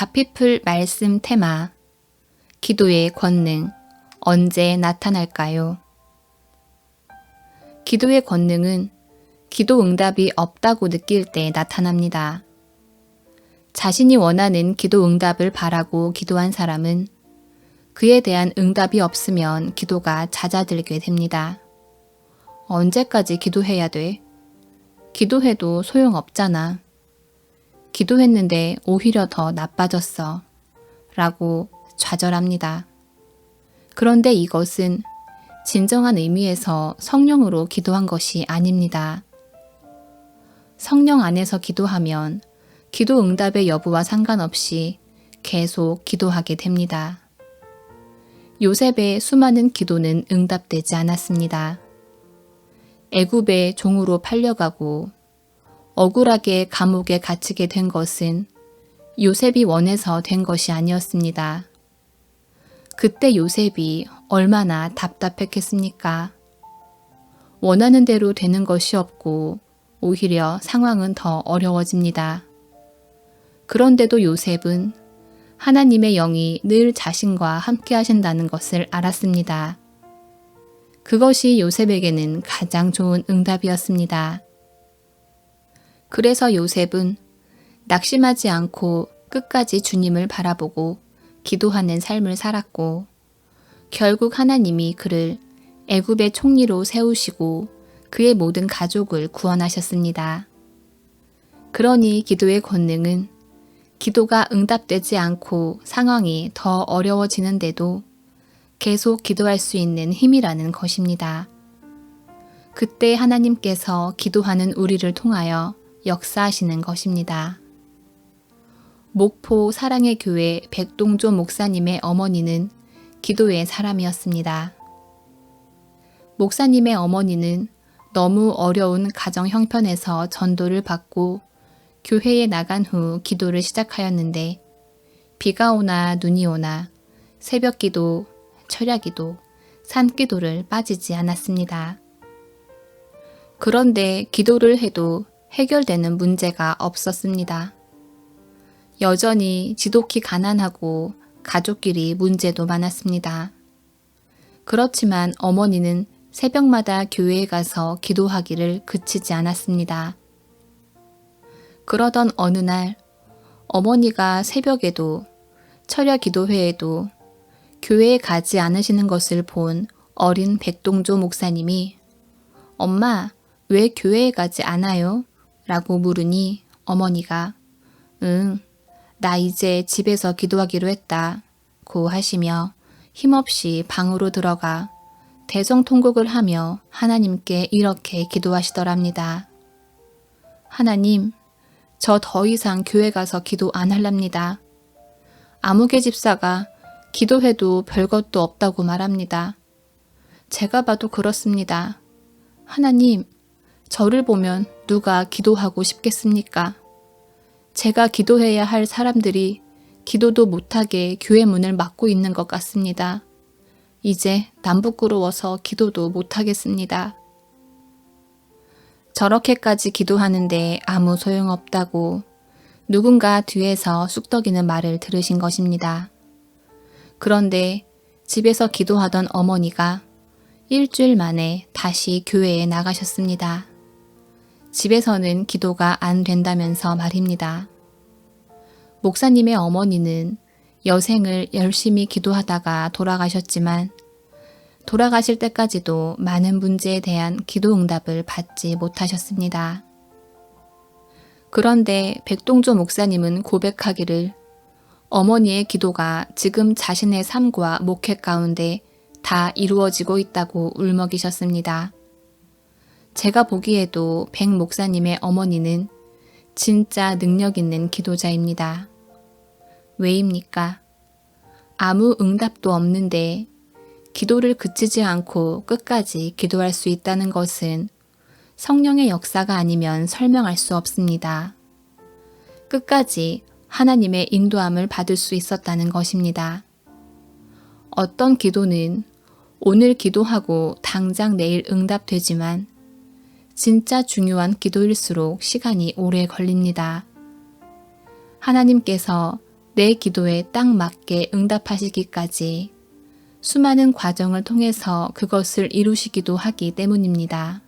가피풀 말씀 테마, 기도의 권능, 언제 나타날까요? 기도의 권능은 기도 응답이 없다고 느낄 때 나타납니다. 자신이 원하는 기도 응답을 바라고 기도한 사람은 그에 대한 응답이 없으면 기도가 잦아들게 됩니다. 언제까지 기도해야 돼? 기도해도 소용없잖아. 기도했는데 오히려 더 나빠졌어. 라고 좌절합니다. 그런데 이것은 진정한 의미에서 성령으로 기도한 것이 아닙니다. 성령 안에서 기도하면 기도 응답의 여부와 상관없이 계속 기도하게 됩니다. 요셉의 수많은 기도는 응답되지 않았습니다. 애굽의 종으로 팔려가고 억울하게 감옥에 갇히게 된 것은 요셉이 원해서 된 것이 아니었습니다. 그때 요셉이 얼마나 답답했겠습니까? 원하는 대로 되는 것이 없고 오히려 상황은 더 어려워집니다. 그런데도 요셉은 하나님의 영이 늘 자신과 함께 하신다는 것을 알았습니다. 그것이 요셉에게는 가장 좋은 응답이었습니다. 그래서 요셉은 낙심하지 않고 끝까지 주님을 바라보고 기도하는 삶을 살았고 결국 하나님이 그를 애굽의 총리로 세우시고 그의 모든 가족을 구원하셨습니다. 그러니 기도의 권능은 기도가 응답되지 않고 상황이 더 어려워지는데도 계속 기도할 수 있는 힘이라는 것입니다. 그때 하나님께서 기도하는 우리를 통하여 역사하시는 것입니다. 목포 사랑의 교회 백동조 목사님의 어머니는 기도의 사람이었습니다. 목사님의 어머니는 너무 어려운 가정 형편에서 전도를 받고 교회에 나간 후 기도를 시작하였는데 비가 오나 눈이 오나 새벽 기도, 철야 기도, 산 기도를 빠지지 않았습니다. 그런데 기도를 해도 해결되는 문제가 없었습니다. 여전히 지독히 가난하고 가족끼리 문제도 많았습니다. 그렇지만 어머니는 새벽마다 교회에 가서 기도하기를 그치지 않았습니다. 그러던 어느 날 어머니가 새벽에도 철야 기도회에도 교회에 가지 않으시는 것을 본 어린 백동조 목사님이 엄마, 왜 교회에 가지 않아요? 라고 물으니 어머니가 응, 나 이제 집에서 기도하기로 했다 고 하시며 힘없이 방으로 들어가 대성통곡을 하며 하나님께 이렇게 기도하시더랍니다. 하나님, 저 더 이상 교회 가서 기도 안 할랍니다. 아무개 집사가 기도해도 별것도 없다고 말합니다. 제가 봐도 그렇습니다. 하나님, 저를 보면 누가 기도하고 싶겠습니까? 제가 기도해야 할 사람들이 기도도 못하게 교회 문을 막고 있는 것 같습니다. 이제 남 부끄러워서 기도도 못하겠습니다. 저렇게까지 기도하는데 아무 소용없다고 누군가 뒤에서 쑥덕이는 말을 들으신 것입니다. 그런데 집에서 기도하던 어머니가 일주일 만에 다시 교회에 나가셨습니다. 집에서는 기도가 안 된다면서 말입니다. 목사님의 어머니는 여생을 열심히 기도하다가 돌아가셨지만 돌아가실 때까지도 많은 문제에 대한 기도 응답을 받지 못하셨습니다. 그런데 백동조 목사님은 고백하기를 어머니의 기도가 지금 자신의 삶과 목회 가운데 다 이루어지고 있다고 울먹이셨습니다. 제가 보기에도 백 목사님의 어머니는 진짜 능력 있는 기도자입니다. 왜입니까? 아무 응답도 없는데 기도를 그치지 않고 끝까지 기도할 수 있다는 것은 성령의 역사가 아니면 설명할 수 없습니다. 끝까지 하나님의 인도함을 받을 수 있었다는 것입니다. 어떤 기도는 오늘 기도하고 당장 내일 응답되지만 진짜 중요한 기도일수록 시간이 오래 걸립니다. 하나님께서 내 기도에 딱 맞게 응답하시기까지 수많은 과정을 통해서 그것을 이루시기도 하기 때문입니다.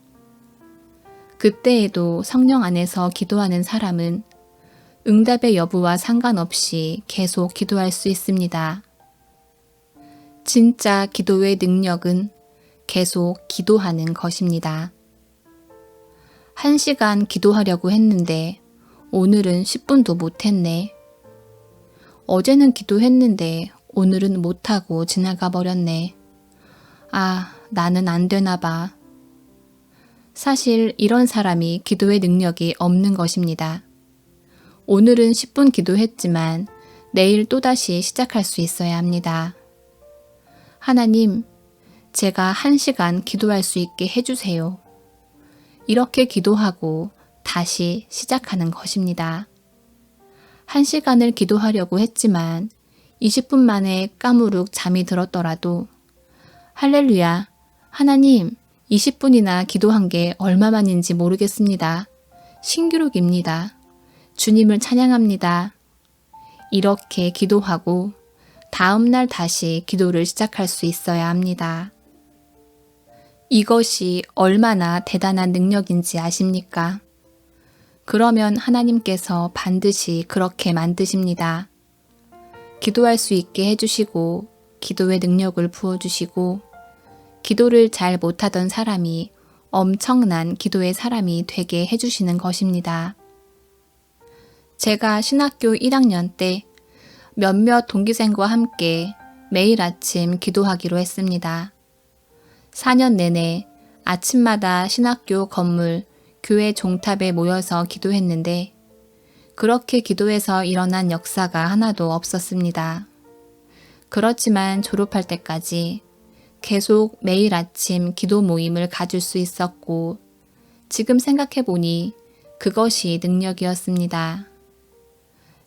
그때에도 성령 안에서 기도하는 사람은 응답의 여부와 상관없이 계속 기도할 수 있습니다. 진짜 기도의 능력은 계속 기도하는 것입니다. 1시간 기도하려고 했는데 오늘은 10분도 못했네. 어제는 기도했는데 오늘은 못하고 지나가 버렸네. 아, 나는 안 되나 봐. 사실 이런 사람이 기도의 능력이 없는 것입니다. 오늘은 10분 기도했지만 내일 또다시 시작할 수 있어야 합니다. 하나님, 제가 1시간 기도할 수 있게 해주세요. 이렇게 기도하고 다시 시작하는 것입니다. 1시간을 기도하려고 했지만 20분 만에 까무룩 잠이 들었더라도 할렐루야, 하나님 20분이나 기도한 게 얼마만인지 모르겠습니다. 신기록입니다. 주님을 찬양합니다. 이렇게 기도하고 다음날 다시 기도를 시작할 수 있어야 합니다. 이것이 얼마나 대단한 능력인지 아십니까? 그러면 하나님께서 반드시 그렇게 만드십니다. 기도할 수 있게 해주시고 기도의 능력을 부어주시고 기도를 잘 못하던 사람이 엄청난 기도의 사람이 되게 해주시는 것입니다. 제가 신학교 1학년 때 몇몇 동기생과 함께 매일 아침 기도하기로 했습니다. 4년 내내 아침마다 신학교 건물 교회 종탑에 모여서 기도했는데 그렇게 기도해서 일어난 역사가 하나도 없었습니다. 그렇지만 졸업할 때까지 계속 매일 아침 기도 모임을 가질 수 있었고 지금 생각해보니 그것이 능력이었습니다.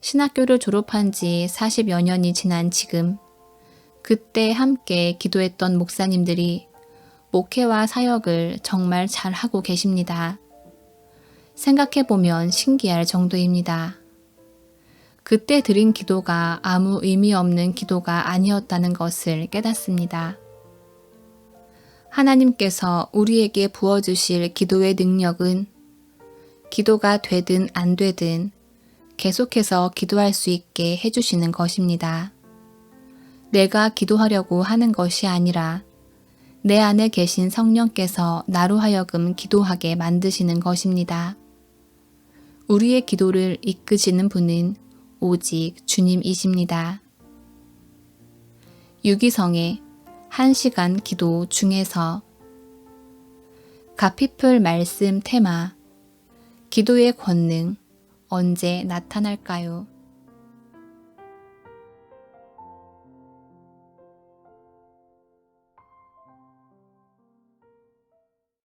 신학교를 졸업한 지 40여 년이 지난 지금 그때 함께 기도했던 목사님들이 목회와 사역을 정말 잘하고 계십니다. 생각해보면 신기할 정도입니다. 그때 드린 기도가 아무 의미 없는 기도가 아니었다는 것을 깨닫습니다. 하나님께서 우리에게 부어주실 기도의 능력은 기도가 되든 안 되든 계속해서 기도할 수 있게 해주시는 것입니다. 내가 기도하려고 하는 것이 아니라 내 안에 계신 성령께서 나로 하여금 기도하게 만드시는 것입니다. 우리의 기도를 이끄시는 분은 오직 주님이십니다. 유기성의 1시간 기도 중에서 가피플 말씀 테마 기도의 권능 언제 나타날까요?